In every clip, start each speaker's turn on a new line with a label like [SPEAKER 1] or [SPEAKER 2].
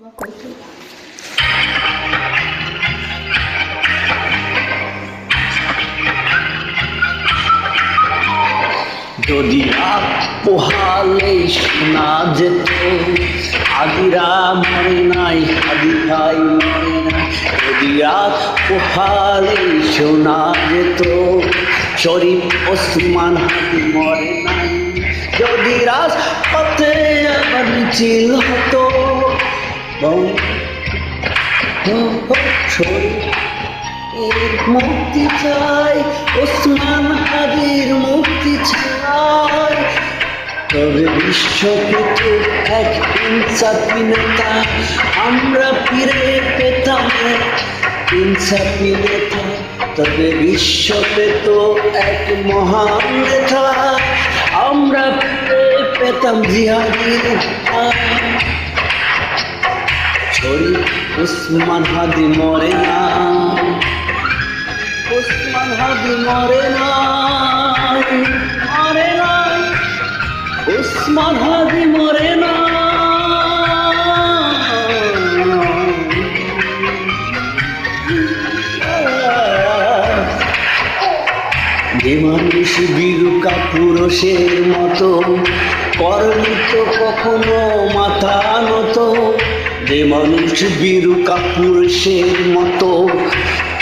[SPEAKER 1] যদি রাত পোহালে শোনা যেত আদিরা মরে নাই, আদি ভাই মরে নাই। যদি রাত পোহালে শোনা যেত শরীফ ওসমান হাদি মরে নাই। যদি রাজপথে আবার মিছিল হতো মুক্তি চাই, ওসমান হাদির মুক্তি চাই। তবে বিশ্ব পেত এক ইনসাফি নেতা, আমরা ফিরে পেতাম ইনসাফি নেতা। তবে বিশ্ব পেত এক মহান নেতা, আমরা ফিরে পেতাম জিহাদি নেতা। শরীফ ওসমান হাদি মরে না, ওসমান হাদি মরে নাই, মরে নাই, ওসমান হাদি মরে না। যে মানুষ বীরুকা পুরুষের মতো করেনি তো কখনো মাথা নত, যে মানুষ বীরুকা পুরুষের মতো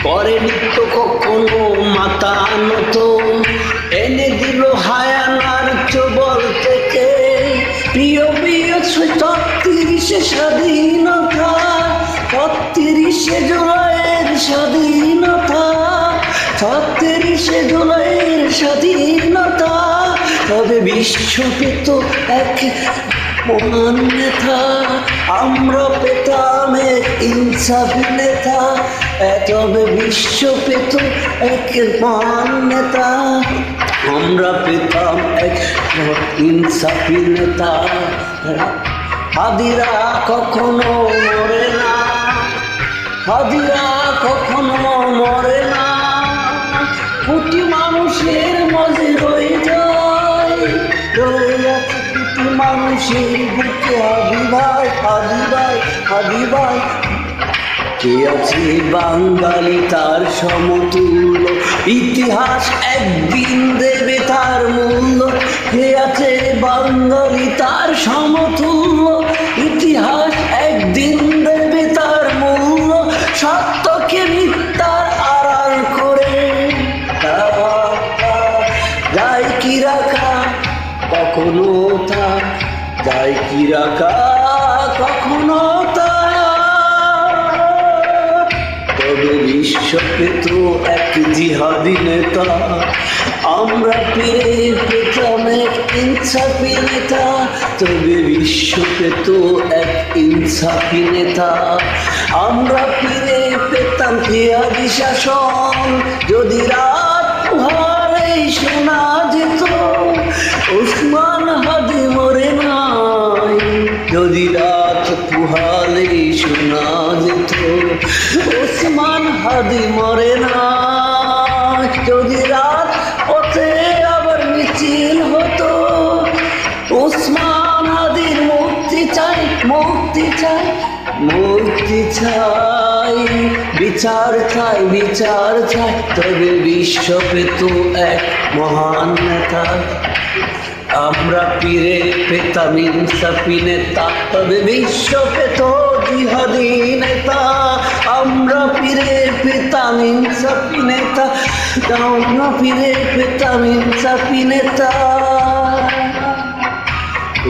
[SPEAKER 1] করেনি তো কখনো মাথা নত, এনে দিল হায়ানার চবল থেকে প্রিয় প্রিয় ৩৬ স্বাধীনতা, ৩৬ জুলাইয়ের স্বাধীনতা, ৩৬ জুলাইয়ের স্বাধীনতা। তবে বিশ্ব পেত এক মহান নেতা, আমরা পেতাম এক ইনসাফি নেতা। তবে বিশ্ব পেত এক মহান নেতা, আমরা পেতাম এক ইনসাফি নেতা। হাদিরা কখনো মরে না, হাদিরা কখনো মরে না। কোটি মানুষের মাঝে রয়ে যায়, রয়ে আছে কোটি মানুষের বুকে হাদি ভাই, হাদি ভাই, হাদি ভাই। কে আছে বাঙালি তার সমতুল্য, ইতিহাস একদিন দেবে তার মূল্য। কে আছে বাঙালি তার সমতুল্য, ইতিহাস একদিন দেবে তার মূল্য। সত্যকে মিথ্যার আড়াল করে যায় কি রাখা কখনো তা, যায় কি রাখা কখনো তা। তবে বিশ্ব পেত এক জিহাদি নেতা, আমরা পেয়ে পেতাম এক ইনসাফি নেতা। তবে বিশ্ব পেত এক ইনসাফি নেতা, আমরা ফিরে পেতাম জিহাদি শাসন। যদি রাত পোহালে শোনা যেত ওসমান হাদি মরে নাই, যদি রাত পোহালে শোনা যেত ওসমান হাদি মরে না। যদি রাত পথে আবার মিছিল হতো ওসমান হাদির মুক্তি চাই, মুক্তি চাই, মুক্তি চাই, বিচার চাই, বিচার চাই। তবে বিশ্ব পেত এক মহান নেতা, আমরা ফিরে পেতাম ইনসাফি নেতা। তবে বিশ্ব পেত জিহাদি নেতা, আমরা ফিরে পেতাম ইনসাফি নেতা, আমরা ফিরে পেতাম ইনসাফি নেতা।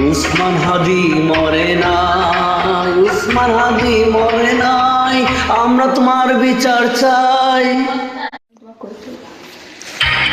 [SPEAKER 1] ওসমান হাদি মরে নাই, ওসমান হাদি মরে নাই, আমরা তোমার বিচার চাই।